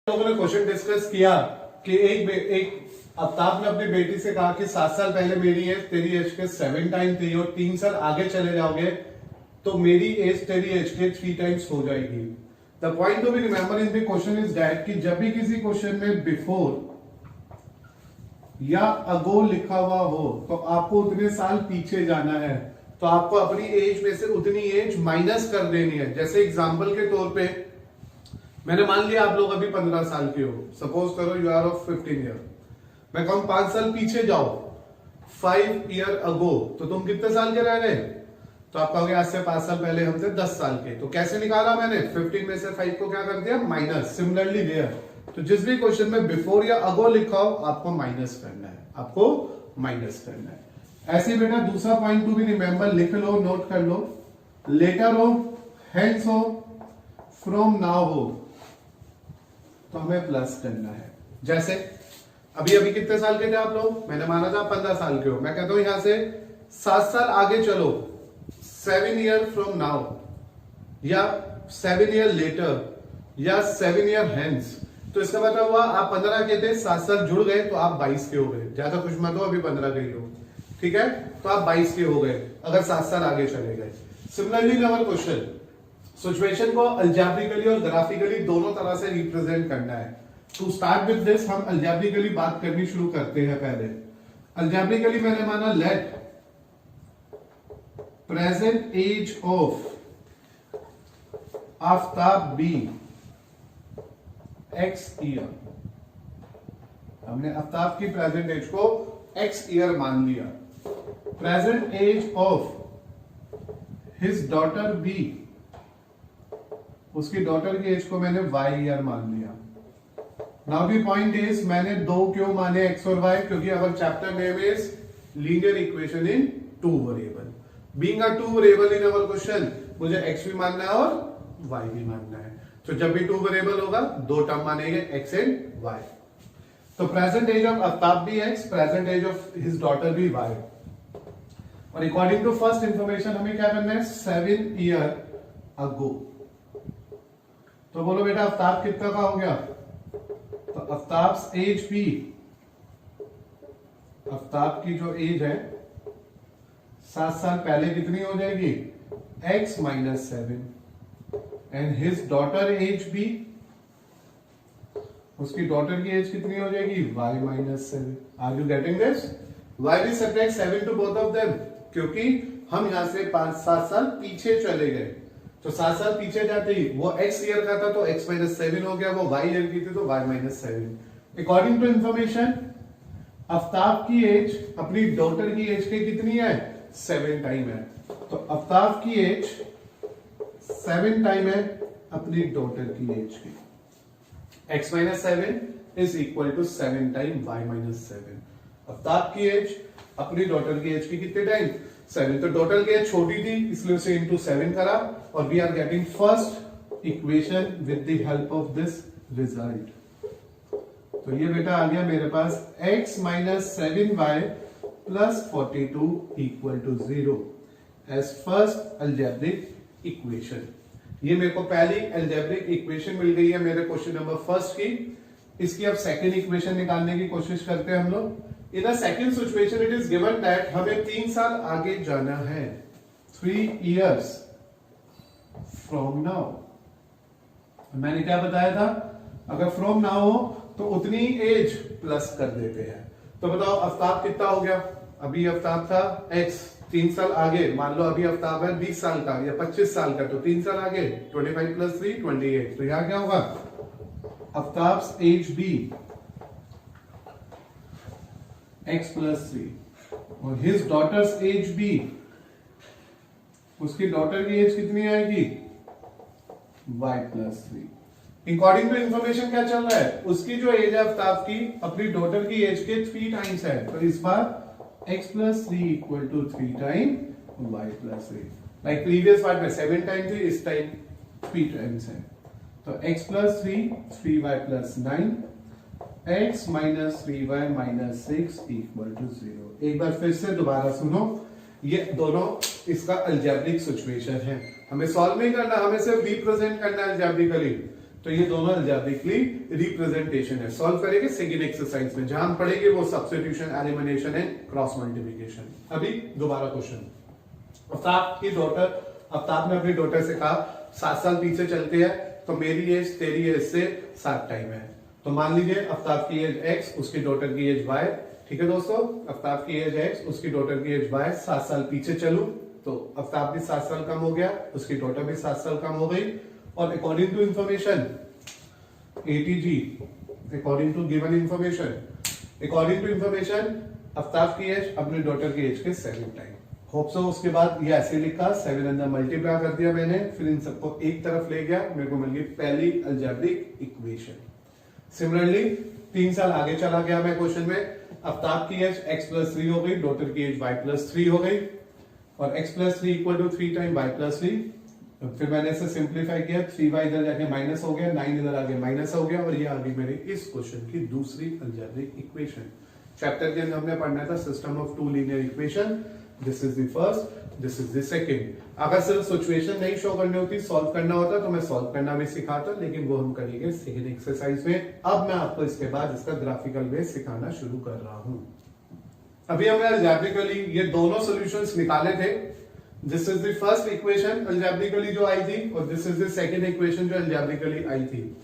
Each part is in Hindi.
लोगों ने क्वेश्चन डिस्कस किया कि एक आफ्ताब ने अपनी बेटी से कहा कि 7 साल पहले मेरी एज तेरी एज के 7 टाइम थी और 3 साल आगे चले जाओगे तो मेरी एज तेरी एज के 3 टाइम्स हो जाएगी। The point to be remember in the question is that कि जब भी किसी क्वेश्चन में बिफोर या अगो लिखा हुआ हो तो आपको उतने साल पीछे जाना है, तो आपको अपनी एज में से उतनी एज माइनस कर देनी है। जैसे एग्जांपल के तौर पे मैंने मान लिया आप लोग अभी 15 साल के हो, सपोज करो यू आर ऑफ 15 ईयर, मैं कहूं 5 साल पीछे जाओ 5 ईयर अगो, तो तुम कितने साल के रह गए? तो आप कहोगे आज से 5 साल पहले हम थे 10 साल के। तो कैसे निकाला मैंने? 15 में से 5 को क्या कर दिया? माइनस। सिमिलरली देयर, तो जिस भी क्वेश्चन में बिफोर या अगो लिखा हो आपको माइनस करना है, आपको माइनस करना है। ऐसे बेटा दूसरा पॉइंट टू भी रिमेंबर, लिख लो, नोट कर लो। लेटर हो, हेंस हो, फ्रॉम नाउ हो, तो हमें प्लस करना है। जैसे अभी अभी कितने साल के थे आप लोग? मैंने माना था 15 साल के हो। मैं कहता हूं यहां से 7 साल आगे चलो, 7 ईयर फ्रॉम नाउ, या 7 ईयर लेटर, या 7 ईयर हेंस। तो इसका मतलब हुआ आप 15 के थे, 7 साल जुड़ गए तो आप 22 के हो गए। ज्यादा खुश मत हो, अभी 15 के ही हो, ठीक है? तो आप 22 के हो गए अगर 7 साल आगे चले गए। सिमिलरली नंबर क्वेश्चन, सिचुएशन को अलजेब्रिकली और ग्राफिकली दोनों तरह से रिप्रेजेंट करना है। टू स्टार्ट विद दिस हम अलजेब्रिकली बात करनी शुरू करते हैं। पहले अलजेब्रिकली मैंने माना let present age of Aftab be x year. हमने आफ्ताब की प्रेजेंट एज को x ईयर मान लिया। Present age of his daughter be, उसकी डॉटर की एज को मैंने y ईयर मान लिया। नाउ दी पॉइंट इज मैंने दो क्यों माने x और y? क्योंकि our chapter name is linear equation in 2 variable. Being a 2 variable in our question, मुझे x भी मानना है और y भी मानना है। तो जब भी 2 वेरिएबल होगा दो टर्म मानेंगे x एंड y। तो प्रेजेंट एज ऑफ आफ्ताब भी x, present age of his daughter भी y। और अकॉर्डिंग टू फर्स्ट इंफॉर्मेशन हमें क्या करना है? 7 ईयर अगो। तो बोलो बेटा आफ्ताब कितना का हो गया? तो आफ्ताब एज भी, आफ्ताब की जो एज है 7 साल पहले कितनी हो जाएगी? x minus 7। And his daughter age भी, उसकी डॉटर की एज कितनी हो जाएगी? y minus 7। Are you getting this? Why we subtract 7 to both of them? क्योंकि हम यहां से 5-7 साल पीछे चले गए। तो 7 साल पीछे जाते ही वो x ईयर का था तो x माइनस 7 हो गया, वो y ईयर की थी तो y minus 7। According to information Aftab की एज अपनी डॉटर की एज के कितनी है? 7 टाइम है। तो आफ्ताब की एज 7 टाइम है अपनी डॉटर की एज की। x minus 7 is equal to 7 time y minus 7। Aftab की एज अपनी डॉटर की एज की कितने टाइम? 7। तो डॉटर की एज छोटी थी इसलिए उसे इंटू 7 करा, और we are getting first equation with the help of this result. तो ये बेटा आ गया मेरे पास x minus 7y plus 42 equal to 0 as first algebraic equation. ये मेरे को पहली अलजेब्रिक इक्वेशन मिल गई है मेरे क्वेश्चन नंबर फर्स्ट की। इसकी अब सेकंड इक्वेशन निकालने की कोशिश करते हैं हम लोग। In a second situation it is given that हमें 3 साल आगे जाना है, 3 इयर्स फ्रॉम नाउ। मैंने क्या बताया था? अगर फ्रॉम नाउ हो तो उतनी एज प्लस कर देते हैं। तो बताओ आफ्ताब कितना हो गया? अभी आफ्ताब था x, 3 साल आगे मान लो अभी आफ्ताब है 20 साल का या 25 साल का, तो 3 साल आगे 25 प्लस 3 28। तो यहां क्या होगा? Aftab age be x plus 3 और हिज डॉटर्स एज बी, उसकी डॉटर की एज कितनी आएगी? y plus 3। According to information क्या चल रहा है? उसकी जो एज है आफ्ताब की अपनी डॉटर की एज के 3 टाइम्स है, तो इस बार x plus 3 equal to 3 time y plus 3। Like previous part में 7 टाइम थी, इस टाइम 3 टाइम्स है। तो x plus 3, 3y plus 9, x minus 3y minus 6 equal to 0। एक बार फिर से दोबारा सुनो, ये दोनों इसका अलजेब्रिक सिचुएशन है। हमें सॉल्व नहीं करना, हमें सिर्फ रिप्रेजेंट करना है अलजेब्रिकली। तो ये दोनों अलजेब्रिकली रिप्रेजेंटेशन है। सॉल्व करेंगे सेकंड एक्सरसाइज में, जहां हम पढ़ेंगे वो substitution, elimination and cross multiplication. अभी दोबारा क्वेश्चन, आफ्ताब ने अपनी डॉटर से कहा 7 साल पीछे चलते हैं तो मेरी एज तेरी एज से 7 टाइम है। तो मान लीजिए आफ्ताब की एज x, उसकी डॉटर की एज y। ठीक है दोस्तों, आफ्ताब की एज x, उसकी डॉटर की एज y। 7 साल पीछे चलूं तो आफ्ताब भी 7 साल कम हो गया, उसकी डॉटर भी 7 साल कम हो गई। और according to information ATG, according to given information, Aftab की एज अपनी डॉटर की एज के 7 टाइम। होप सो उसके बाद ये ऐसे लिखा, 7 अंदर मल्टीप्लाई कर दिया मैंने, फिर इन सबको एक तरफ ले गया, मेरे को मिल गई पहली अलजेब्रिक इक्वेशन। सिमिलरली 3 साल आगे चला गया मैं क्वेश्चन में, आफ्ताब की एज x+3 हो गई, डॉटर की एज y+3 हो गई, और x+3 equal to 3 time y+3। फिर मैंने इसे सिंप्लीफाई किया, 3y इधर जाके माइनस हो गया, 9 इधर आगे माइनस हो गया, और ये आ गई मेरी इस क्वेश्चन की दूसरी अलजेब्रिक इक्वेशन। चैप्टर के अंदर हमने पढ़ना था system of 2 linear equation. This is the first, this is the second. अगर सिर्फ सिचुएशन नहीं शो करनी होती, सॉल्व करना होता तो मैं सॉल्व करना भी सिखाता, लेकिन वो हम करेंगे सेकंड एक्सरसाइज में। अब मैं आपको इसके बाद इसका ग्राफिकल वे सिखाना शुरू कर रहा हूं। अभी हमने अलजेब्रिकली ये दोनों सॉल्यूशंस निकाले थे। This is the first equation algebraically जो आई थी, और this is the second equation जो अलजेब्रिकली आई थी।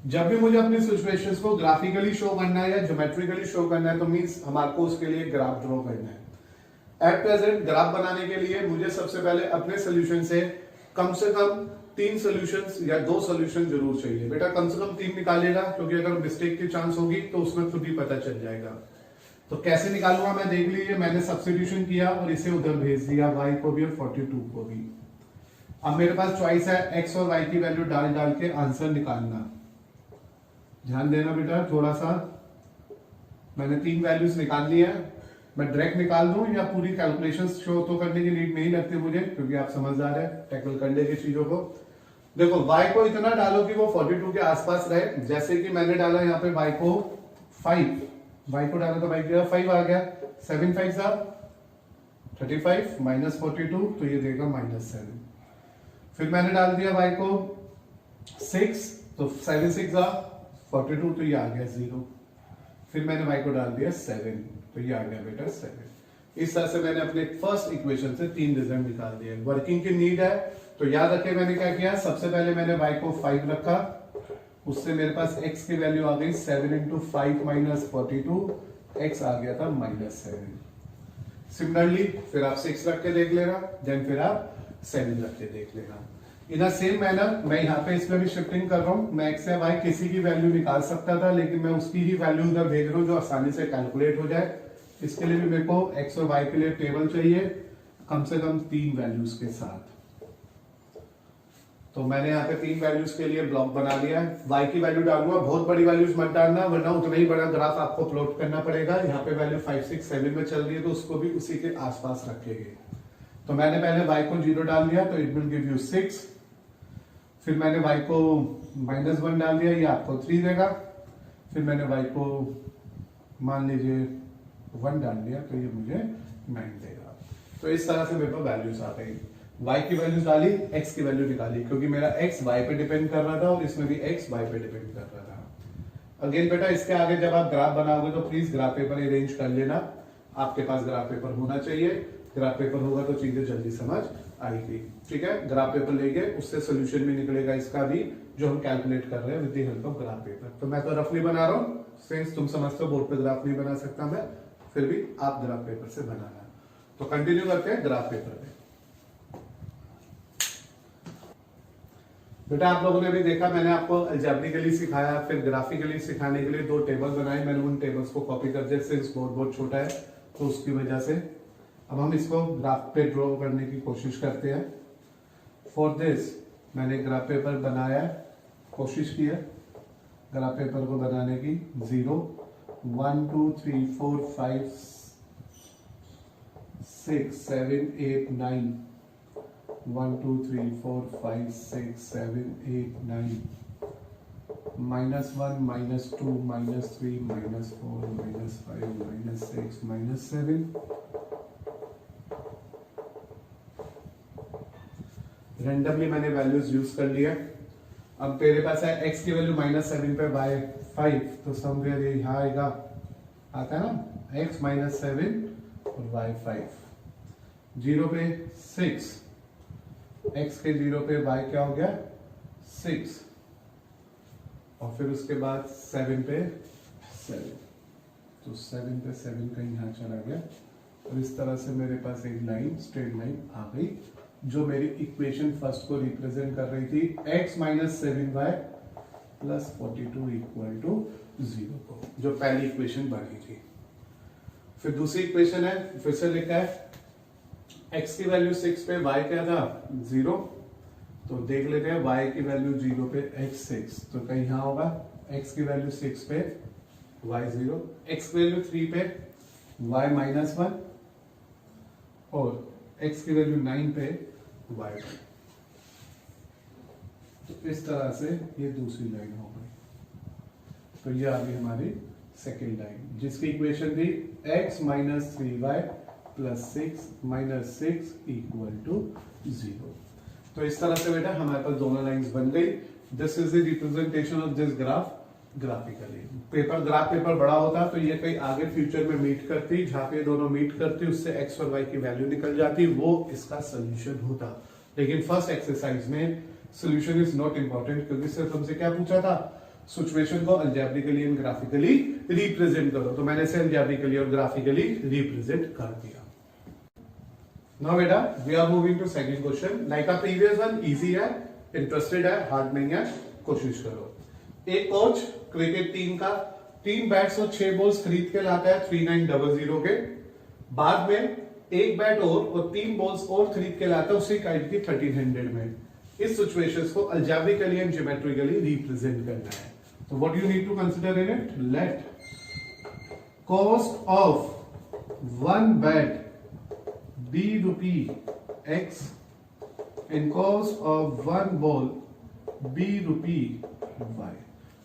जब भी मुझे अपनी सिचुएशंस को ग्राफिकली शो करना है या ज्योमेट्रिकली शो करना है, तो मींस हमारे को उसके लिए ग्राफ ड्रॉ करना है। एट प्रेजेंट ग्राफ बनाने के लिए मुझे सबसे पहले अपने सोल्यूशन से कम 3 सॉल्यूशंस या 2 सॉल्यूशन जरूर चाहिए। बेटा कम से कम 3 निकालेगा, क्योंकि अगर मिस्टेक की चांस होगी तो उसमें खुद ही पता चल जाएगा। तो कैसे निकालूंगा मैं, देख लीजिए। मैंने सब्स्टिट्यूशन किया और इसे उधर भेज दिया, y को भी और 42 को भी। अब मेरे पास चॉइस है x और y की वैल्यू डाल के आंसर निकालना। ध्यान देना बेटा थोड़ा सा, मैंने 3 वैल्यूज निकालनी है। मैं डायरेक्ट निकाल दूं या पूरी कैलकुलेशंस शो तो करने की नीड नहीं लगती मुझे, क्योंकि आप समझदार है, टैकल कर लेंगे चीजों को। देखो y को इतना डालो कि वो 42 के आसपास रहे। जैसे कि मैंने डाला यहाँ पे y को 5, y को डाला तो y का 5 आ गया। 7 5 35 माइनस 42, तो ये देगा -7। फिर मैंने डाल दिया y को 6, तो 7 6 42, तो ये आ गया 0। फिर मैंने y को डाल दिया 7, तो ये आ गया बेटा 7। इस तरह से मैंने अपने फर्स्ट इक्वेशन से 3 रिजल्ट निकाल दिए। वर्किंग की नीड है तो याद रखे मैंने क्या किया, सबसे पहले मैंने y को 5 रखा, उससे मेरे पास x की वैल्यू आ गई 7 × 5 - 42, x आ गया था -7। सिमिलरली फिर आप 6 रख के देख लेना, देन फिर आप 7 रख के देख लेना। इन अ सेम मैनर मैं यहाँ पे इसमें भी शिफ्टिंग कर रहा हूँ। मैं x या y किसी की वैल्यू निकाल सकता था, लेकिन मैं उसकी ही वैल्यू उधर भेज रहा हूँ जो आसानी से कैलकुलेट हो जाए। इसके लिए भी मेरे को x और y के लिए टेबल चाहिए कम से कम 3 वैल्यूज के साथ। तो मैंने यहाँ पे 3 वैल्यूज के लिए ब्लॉक बना लिया है। y की वैल्यू डालूंगा, बहुत बड़ी वैल्यूज मत डालना, वरना उतना ही बड़ा ग्राफ आपको प्लॉट करना पड़ेगा। यहाँ पे वैल्यू 5 6 7 में चल रही है, तो उसको भी उसी के आसपास रखेंगे। तो मैंने पहले y को 0 डाल दिया, तो इट विल गिव यू 6। फिर मैंने y को -1 डाल दिया, ये आपको 3 देगा। फिर मैंने y को मान लीजिए 1 डाल दिया, तो ये मुझे 9 देगा। तो इस तरह से मेरे पास वैल्यूज आ गई। y की वैल्यूज डाली, x की वैल्यू निकाली, क्योंकि मेरा x y पे डिपेंड कर रहा था और इसमें भी x y पे डिपेंड कर रहा था। अगेन बेटा इसके आगे जब आप ग्राफ बनाओगे तो प्लीज ग्राफ पेपर अरेंज कर लेना। आपके पास ग्राफ पेपर होना चाहिए, ग्राफ पेपर होगा तो चीजें जल्दी समझ आएगी। ठीक है, ग्राफ पेपर लेंगे, उससे सोल्यूशन भी निकलेगा इसका भी, जो हम कैलकुलेट कर रहे हैं with the help of graph paper. तो मैं तो रफली बना रहा हूँ, सिंस तुम समझते हो बोर्ड पे ग्राफ नहीं बना सकता मैं, फिर भी आप ग्राफ पेपर से बनाना। तो कंटिन्यू करते हैं ग्राफ पेपर पे। बेटा आप लोगों ने भी देखा, मैंने आपको अलजेब्रिकली सिखाया, फिर ग्राफिकली सिखाने के लिए 2 टेबल बनाए। मैंने उन टेबल्स को कॉपी कर दिया, सिंस बोर्ड बहुत छोटा है तो उसकी वजह से। अब हम इसको ग्राफ पे ड्रॉ करने की कोशिश करते हैं। फॉर दिस मैंने ग्राफ पेपर बनाया, कोशिश की है ग्राफ पेपर को बनाने की। 0 1 2 3 4 5 6 7 8 9 1 2 3 4 5 6 7 8 9 -1 -2 -3 -4 -5 -6 -7। रैंडमली मैंने वैल्यूज यूज कर लिया। अब तेरे पास है x की वैल्यू -7 पे y5, तो समवेयर ये यहाँ आएगा, आता है ना, x -7 और y5, 0 पे 6, x के 0 पे y क्या हो गया 6, और फिर उसके बाद 7 पे 7, तो 7 पे 7 का यहाँ चला गया, और इस तरह से मेरे पास एक लाइन, स्ट्रेट लाइन आ गई जो मेरी इक्वेशन फर्स्ट को रिप्रेजेंट कर रही थी, x -7y plus 42 equal to 0 को, जो पहली इक्वेशन बनी थी। फिर दूसरी इक्वेशन है, फिर से लिखा है x की वैल्यू 6 पे y क्या था 0, तो देख लेते हैं y की वैल्यू 0 पे x 6, तो कहीं यहाँ होगा x की वैल्यू 6 पे y 0, x की वैल्यू 3 पे y -1, और x की वैल्यू 9 पे y 1। तो इस तरह से ये दूसरी लाइन हो गई। तो ये आ गई हमारी सेकेंड लाइन, जिसकी इक्वेशन थी x -3y plus 6 equal to 0। तो इस तरह से बेटा हमारे पास दोनों लाइंस बन गई। This is the representation of this graph graphically. Graph paper बड़ा होता तो ये कहीं आगे फ्यूचर में मीट करती, जहां पे दोनों मीट करती उससे x और y की वैल्यू निकल जाती, वो इसका सोल्यूशन होता। लेकिन फर्स्ट एक्सरसाइज में सोल्यूशन इज नॉट इंपॉर्टेंट, क्योंकि सिर्फ हमसे क्या पूछा था, सिचुएशन को अलजेब्रिकली एंड ग्राफिकली रिप्रेजेंट करो, तो मैंने इसे अलजेब्रिकली और ग्राफिकली रिप्रेजेंट कर दिया। नाउ बेटा we are moving to second question. Like a previous one, easy है, इंटरेस्टेड है, हार्ड नहीं है, कोशिश करो। एक कोच क्रिकेट टीम का 3 बैट्स और 6 बॉल्स खरीद के लाता है 3900 के, बाद में एक बैट और 3 बॉल्स और खरीद के लाता है उसी काइंड की 1300 में। इस सिचुएशंस को अलजेब्रिकली एंड ज्योमेट्रिकली रिप्रेजेंट करना है। तो what you need to consider in it, let cost of one bat be rupee x and cost of one ball b rupee y।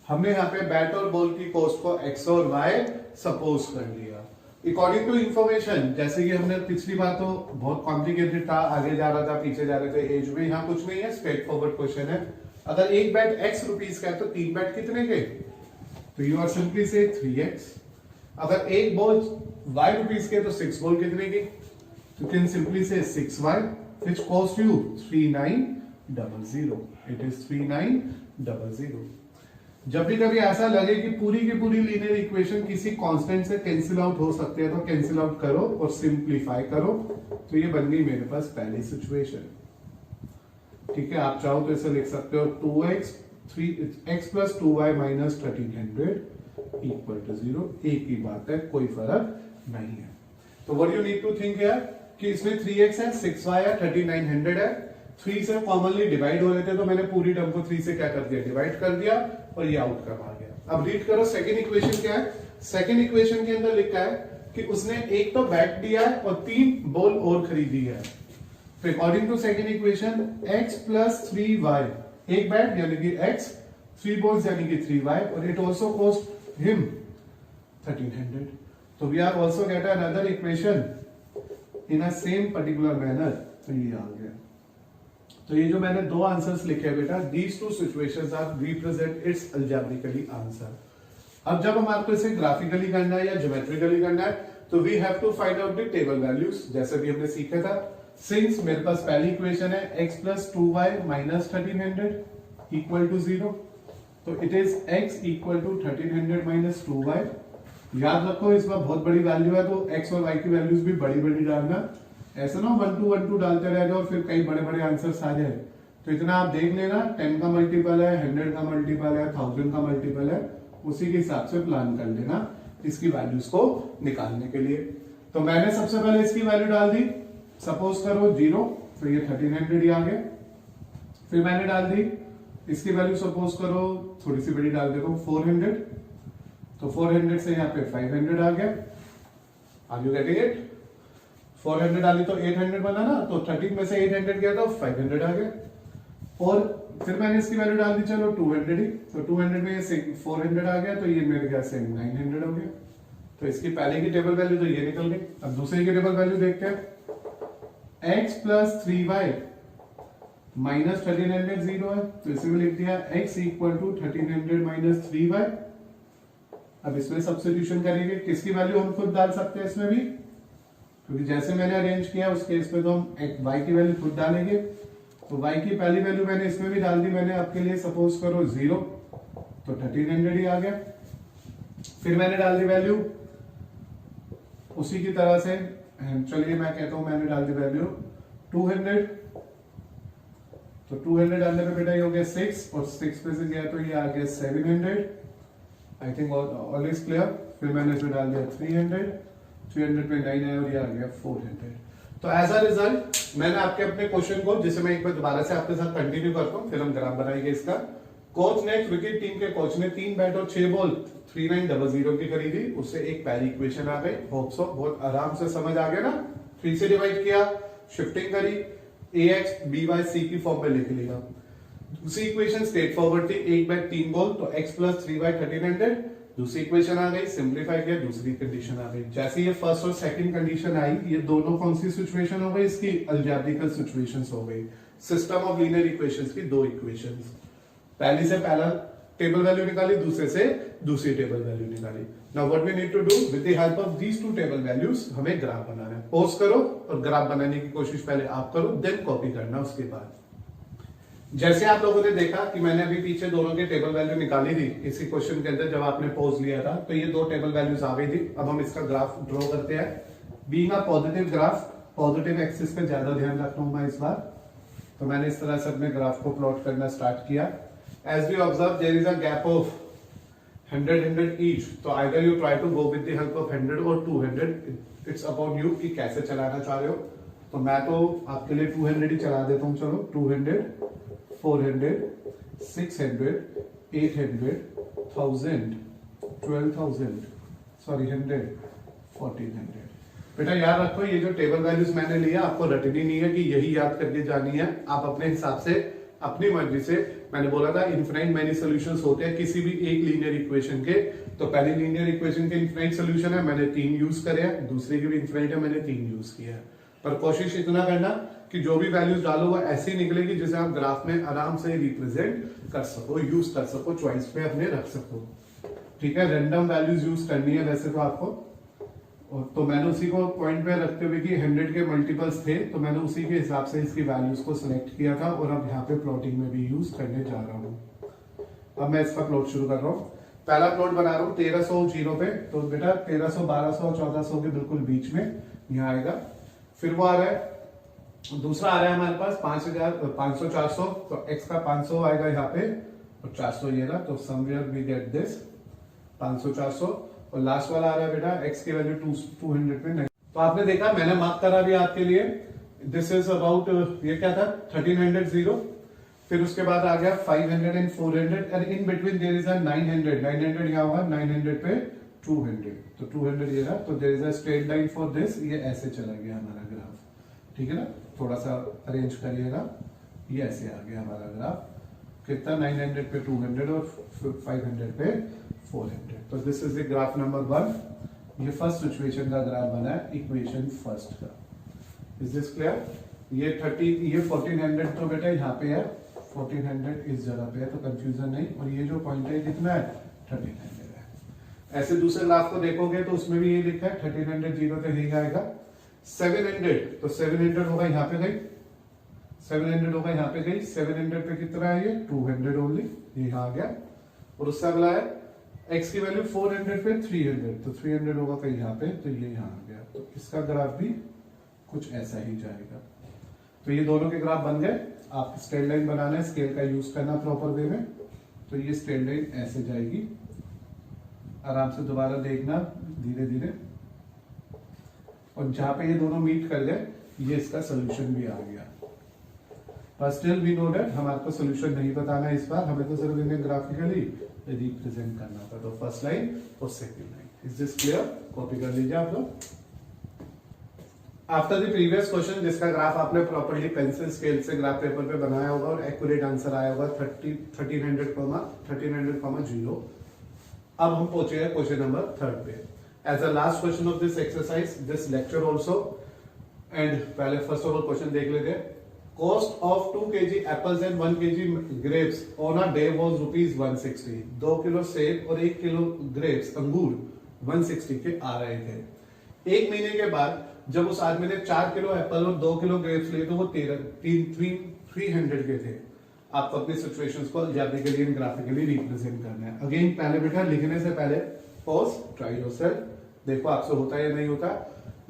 हमने यहाँ पे बैट और बॉल की कॉस्ट को x और y सपोज कर लिया अकॉर्डिंग टू इंफॉर्मेशन। जैसे कि हमने पिछली बार तो बहुत कॉम्प्लिकेटेड था, आगे जा रहा था, पीछे जा रहे थे एज में, यहाँ कुछ नहीं है, स्ट्रेट फॉरवर्ड क्वेश्चन है। अगर एक बैट x रुपीस का है तो 3 बैट कितने के, तो यू आर सिंपली से 3x। अगर एक बॉल y रुपीस के तो 6 बॉल कितने की, you can simply say 6y which cost you 3900। it is 3900। जब भी कभी ऐसा लगे कि पूरी की पूरी लीनियर इक्वेशन किसी कांस्टेंट से कैंसिल आउट हो सकते हैं तो कैंसिल आउट करो और सिंप्लीफाई करो, तो ये बन गई मेरे पास पहली सिचुएशन। ठीक है, आप चाहो तो इसे लिख सकते हो 2x 3x plus 2y minus 1300 equal to 0। एक ही बात है, कोई फर्क नहीं है। तो what you need to think here कि इसमें 3x है, 6y है, 3900 है, 3 से कॉमनली डिवाइड हो रहे थे तो मैंने पूरी टर्म को 3 से क्या कर दिया, डिवाइड कर दिया, और ये आउटकम आ गया। अब रीड करो सेकंड इक्वेशन क्या है। सेकंड इक्वेशन के अंदर लिखा है कि उसने एक तो बैट दिया है और 3 बॉल और खरीदी है। तो according to second equation x plus 3y, एक बैट यानी कि x, 3 बॉल्स यानी कि 3y, और इट ऑल्सो कॉस्ट हिम 1300। तो we are also get another equation in a same particular manner. तो ये आ गया। तो ये जो मैंने 2 आंसर्स लिखे हैं बेटा, these 2 situations are represent its algebraically answer. अब जब हमारे को इसे ग्राफिकली करना है या ज्योमेट्रिकली करना है तो we have to find out the table values, जैसे भी हमने सीखा था। सिंस मेरे पास पहली इक्वेशन है x plus 2y minus 1300 equal to 0, तो it is x equal to 1300 minus 2y। याद रखो इसमें बहुत बड़ी वैल्यू है तो x और y की वैल्यूज भी बड़ी बड़ी डालना, ऐसा ना 1 2 1 2 डालते रह जाओ और फिर कई बड़े बड़े आंसर्स आ जाए। तो इतना आप देख लेना, 10 का मल्टीपल है, 100 का मल्टीपल है, 1000 का मल्टीपल है, उसी के हिसाब से प्लान कर लेना इसकी वैल्यूज को निकालने के लिए। तो मैंने सबसे पहले इसकी वैल्यू डाल दी, सपोज करो 0, तो ये 1300 ही आ गया। फिर मैंने डाल दी इसकी वैल्यू, सपोज करो थोड़ी सी बड़ी डाल देता हूं 400, तो 400 से यहाँ पे 500 आ गया। Are you getting it? 400 डाली तो 800 बना ना, तो 13 में से 800 गया तो 500 आ गया। और फिर मैंने इसकी वैल्यू डाल दी चलो 200 ही, तो 200 में से 400 आ गया, तो ये मेरे ख्याल से 900 हो गया। तो इसकी पहले की टेबल वैल्यू तो ये निकल गई। अब दूसरे की टेबल वैल्यू देखते हैं। x plus 3y minus 1300 zero है, तो इसे भी लिख दिया x equal to 1300 minus 3y। अब इसमें सब्स्टिट्यूशन करेंगे, किसकी वैल्यू हम खुद डाल सकते हैं इसमें भी, क्योंकि जैसे मैंने अरेंज किया उस केस में तो हम y की वैल्यू खुद डालेंगे। तो y की पहली वैल्यू मैंने इसमें भी डाल दी, मैंने आपके लिए सपोज करो 0, तो 1300 ही आ गया। फिर मैंने डाल दी वैल्यू उसी की तरह से, चलिए मैं कहता हूं मैंने डाल दी वैल्यू 200, तो 200 डालने पे बेटा ये हो गया 6, और 6 पे से गया तो ये आ गया 700। I think all is clear. फिर मैंने इसमें डाल दिया 300, 300 पे 9 है और ये आ गया 400। तो एज अ रिजल्ट मैंने आपके अपने क्वेश्चन को, जिसे मैं एक बार दोबारा से आपके साथ कंटिन्यू करता हूँ, फिर हम ग्राफ बनाएंगे इसका। कोच ने, क्रिकेट टीम के कोच ने 3 बैट और 6 बॉल 3900 की खरीदी, उससे एक पैरी इक्वेशन आ गई। होप सो बहुत आराम से समझ आ गया ना। 3 से डिवाइड किया, शिफ्टिंग करी, ax by c की फॉर्म में लिख लिया। दूसरी इक्वेशन स्ट्रेट फॉरवर्ड थी, 1 बैट 3 बॉल, तो x प्लस 3 बाय 1300। दूसरी इक्वेशन आ गई, सिंप्लीफाई किया, दूसरी कंडीशन आ गई। जैसे ये फर्स्ट और सेकंड कंडीशन आई, ये दोनों कौन सी सिचुएशन हो गई, इसकी अलजेब्रिकल सिचुएशंस हो गई। सिस्टम ऑफ लीनियर इक्वेशंस की 2 इक्वेशंस, पहली से पहला टेबल वैल्यू निकाली, दूसरे से दूसरी टेबल वैल्यू निकाली। Now what we need to do with the help of these 2 table values, हमें ग्राफ बनाना है। पॉज करो और ग्राफ बनाने की कोशिश पहले आप करो, देन कॉपी करना उसके बाद। जैसे आप लोगों ने देखा कि मैंने अभी पीछे दोनों के टेबल वैल्यू निकाली थी इसी क्वेश्चन के अंदर, जब आपने पॉज लिया था तो ये 2 टेबल वैल्यूज आ गई थी। अब हम इसका ग्राफ ड्रॉ करते हैं। Being a positive graph, positive axis पे ज्यादा ध्यान रख रहा हूं मैं इस बार, तो मैंने इस तरह से अपने ग्राफ को प्लॉट करना स्टार्ट किया। As we observe, there is a gap of 100 each. तो either you try to go with the help of 100 or 200. It's about you कि कैसे चलाना चाह रहे हो। तो मैं तो आपके लिए 200 ही चला देता हूँ। चलो 200, 400, 600, 800, 1000, 12,000, सॉरी 100, 1400। बेटा याद रखो, ये जो टेबल वैल्यूज मैंने लिया आपको रटनी नहीं है कि यही याद करके जानी है। आप अपने हिसाब से, अपनी मर्जी से, मैंने बोला था इनफाइनाइट मेनी सॉल्यूशंस होते हैं किसी भी एक लीनियर इक्वेशन के। तो पहली लीनियर इक्वेशन के इनफाइनाइट सॉल्यूशन है, मैंने 3 यूज करे हैं, दूसरे के भी इनफाइनाइट है, मैंने 3 यूज किया है। पर कोशिश इतना करना कि जो भी वैल्यूज डालो वो ऐसी निकलेगी जिसे आप ग्राफ में आराम से रिप्रेजेंट कर सको, यूज कर सको, चॉइस पे अपने रख सको। ठीक है, रैंडम वैल्यूज यूज करनी है वैसे तो आपको। तो मैंने उसी को पॉइंट पे रखते हुए कि 100 के मल्टीपल्स थे, तो मैंने उसी के हिसाब से इसकी वैल्यूज को सिलेक्ट किया था और अब यहाँ पे प्लॉटिंग में भी यूज करने जा रहा हूँ। अब मैं इसका प्लॉट शुरू कर रहा हूँ। पहला प्लॉट बना रहा हूँ 1300 जीरो पे, तो बेटा 1300, 1200, 1400 के बिल्कुल बीच में यहाँ आएगा। फिर वो आ रहा है, दूसरा आ रहा है हमारे पास 5000, 500, 400, तो x का 500 आएगा यहाँ पे और 400 ये रहा, तो समवेयर वी गेट दिस 500, 400। और लास्ट वाला आ रहा है बेटा x की वैल्यू 200 पे नहीं। तो आपने देखा मैंने मार्क करा भी आपके लिए, दिस इज अबाउट, ये क्या था 1300 जीरो। फिर उसके बाद आ गया 500 and 400 and in between their is अ 900, 900 यहाँ होगा, 900 पे 200, तो 200 ये रहा। तो there is a straight line for this, ये ऐसे चला गया हमारा ग्राफ। ठीक है ना, थोड़ा सा अरेंज करिएगा, ये ऐसे आ गया हमारा ग्राफ। कितना, 900 पे 200 और 500 पे 400। तो this is the graph number 1। ये फर्स्ट सिचुएशन का ग्राफ बना है इक्वेशन फर्स्ट का। Is this clear? ये 1400 तो बेटा यहाँ पे है, 1400 इस जगह पे है, तो कंफ्यूजन नहीं। और ये जो पॉइंट है कितना है, 1300 है। ऐसे दूसरे ग्राफ को देखोगे तो उसमें भी ये लिखा है 1300 जीरो पे यही आएगा। 700, तो 700 होगा यहाँ पे गई, 700 होगा यहाँ पे गई। 700 पे कितना है ये, 200 ओनली, ये यहाँ आ गया। और उससे अगला है x की वैल्यू 400 पे 300, तो 300 होगा कहीं यहाँ पे, तो ये यहाँ आ गया। तो इसका ग्राफ भी कुछ ऐसा ही जाएगा। तो ये दोनों के ग्राफ बन गए। आप स्ट्रेट लाइन बनाना है, स्केल का यूज करना प्रॉपर वे में। तो ये स्ट्रेट लाइन ऐसे जाएगी, आराम से दोबारा देखना धीरे धीरे। और जहां पे ये दोनों मीट कर गए, ये इसका सोल्यूशन भी आ गया। पर स्टिल वी नो दैट हमारे को सोल्यूशन नहीं बताना है इस बार, हमें तो सिर्फ इन्हें ग्राफिकली रिप्रेजेंट करना था। तो फर्स्ट लाइन और second line, is this clear? Copy कर लीजिए आप लोग। आफ्टर द प्रीवियस क्वेश्चन जिसका ग्राफ आपने प्रॉपर्ली पेंसिल स्केल से ग्राफ पेपर पे बनाया होगा और एक्यूरेट आंसर आया होगा 1300, 0। अब हम पहुंचे हैं क्वेश्चन नंबर 3 पे। As a last question of this exercise, this lecture also, and पहले फर्स्ट ऑफ ऑल क्वेश्चन देख लेते हैं। Cost of 2 kg apples and 1 kg grapes on a day was ₹160। 2 kilo सेब और 1 किलो ग्रेप्स अंगूर 160 के आ रहे थे। एक महीने के बाद जब उस आदमी ने 4 किलो एप्पल और 2 किलो ग्रेप्स लिए तो वो 300 के थे। आपको अपनी सिचुएशंस को अलजेब्रिकली एंड ग्राफिकली रिप्रेजेंट करना है। अगेन पहले बेटा लिखने से पहले पॉज, ट्राई योरसेल्फ, देखो आपसे होता है या नहीं होता।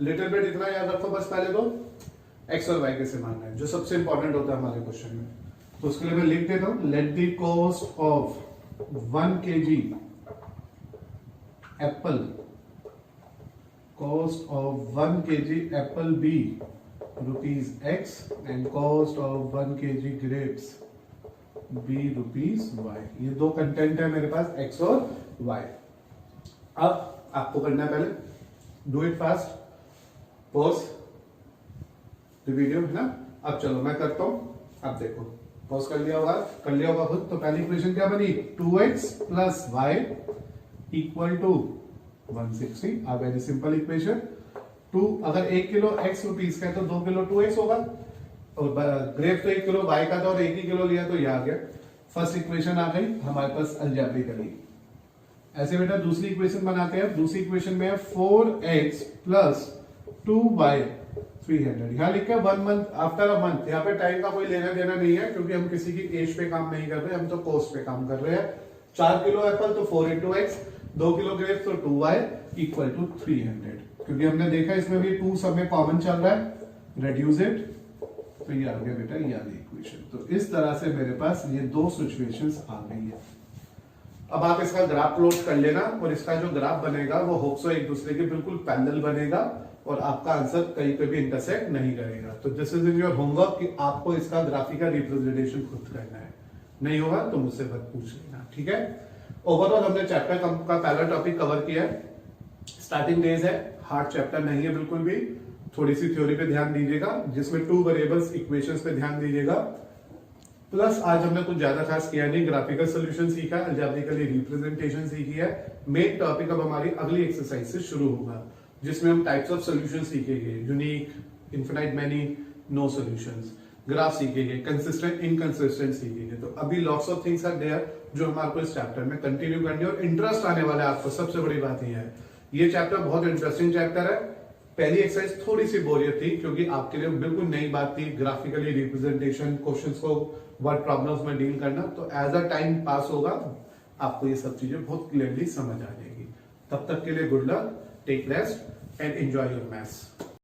लिटिल बिट इतना याद रखो बस, पहले तो एक्स और वाई कैसे मानना है, जो सबसे इंपॉर्टेंट होता है हमारे क्वेश्चन में। तो उसके लिए मैं लिख देता हूं, let the cost of 1 kg apple, cost of 1 kg apple be ₹X and cost of 1 kg grapes be ₹Y। ये दो कंटेंट है मेरे पास, एक्स और वाई। अब आपको करना है पहले, do it fast, pause the video, है ना। अब चलो मैं करता हूं, अब देखो पॉज कर लिया होगा खुद। तो पहली इक्वेशन क्या बनी, 2x plus y equal to 160। A very simple equation. 2 अगर 1 किलो x रुपीस का है तो 2 किलो 2x होगा, और ग्रेप तो 1 किलो y का था और 1 ही किलो लिया तो ये आ गया। फर्स्ट इक्वेशन आ गई हमारे पास अलजेब्रिकली। ऐसे बेटा दूसरी इक्वेशन बनाते हैं। दूसरी इक्वेशन में है 4x प्लस 2y 300। यहां लिखा है 1 मंथ आफ्टर अ मंथ। यहाँ पे टाइम का कोई लेना देना नहीं है, क्योंकि हम किसी की एज पे काम नहीं कर रहे, हम तो कॉस्ट पे काम कर रहे हैं। 4 किलो एप्पल तो 4 into x, 2 किलो ग्रेप्स तो 2y इक्वल टू 300। क्योंकि हमने देखा इसमें भी 2 सब में कॉमन चल रहा है, रेड्यूस इट, तो ये आ गया बेटा ये आ गई इक्वेशन। तो इस तरह से मेरे पास ये दो सिचुएशंस आ गई है। अब आप इसका ग्राफ प्लॉट कर लेना, और इसका जो ग्राफ बनेगा वो होप्सो एक दूसरे के बिल्कुल पैरेलल बनेगा, और आपका आंसर कहीं पे भी इंटरसेक्ट नहीं करेगा। तो this is in your homework कि आपको इसका ग्राफिकल रिप्रेजेंटेशन खुद करना है। नहीं होगा तो मुझसे मत पूछ लेना, ठीक है। ओवरऑल हमने चैप्टर का पहला टॉपिक कवर किया है। स्टार्टिंग डेज है, हार्ड चैप्टर नहीं है बिल्कुल भी। थोड़ी सी थ्योरी पे ध्यान दीजिएगा, जिसमें 2 वेरिएबल्स इक्वेशंस पे ध्यान दीजिएगा। प्लस आज हमने कुछ ज्यादा खास किया नहीं, ग्राफिकल सॉल्यूशन सीखा, अलजेब्रिकली रिप्रेजेंटेशन सीखी है। मेन टॉपिक अब हमारी अगली एक्सरसाइज से शुरू होगा, जिसमें हम टाइप्स ऑफ सॉल्यूशन सीखेंगे, unique, infinite many, no solutions, graph सीखेंगे, कंसिस्टेंट, इनकंसिस्टेंट सीखेंगे। तो अभी lots of things are there जो हमारे को इस चैप्टर में कंटिन्यू करनी है, और इंटरेस्ट आने वाला है आपको। सबसे बड़ी बात यह है, ये चैप्टर बहुत इंटरेस्टिंग चैप्टर है। पहली एक्सरसाइज थोड़ी सी बोरियत थी, क्योंकि आपके लिए बिल्कुल नई बात थी, ग्राफिकली रिप्रेजेंटेशन, क्वेश्चंस को वर्ड प्रॉब्लम्स में डील करना। तो एज अ टाइम पास होगा आपको ये सब चीजें बहुत क्लियरली समझ आ जाएगी। तब तक के लिए good luck, take rest and enjoy your maths.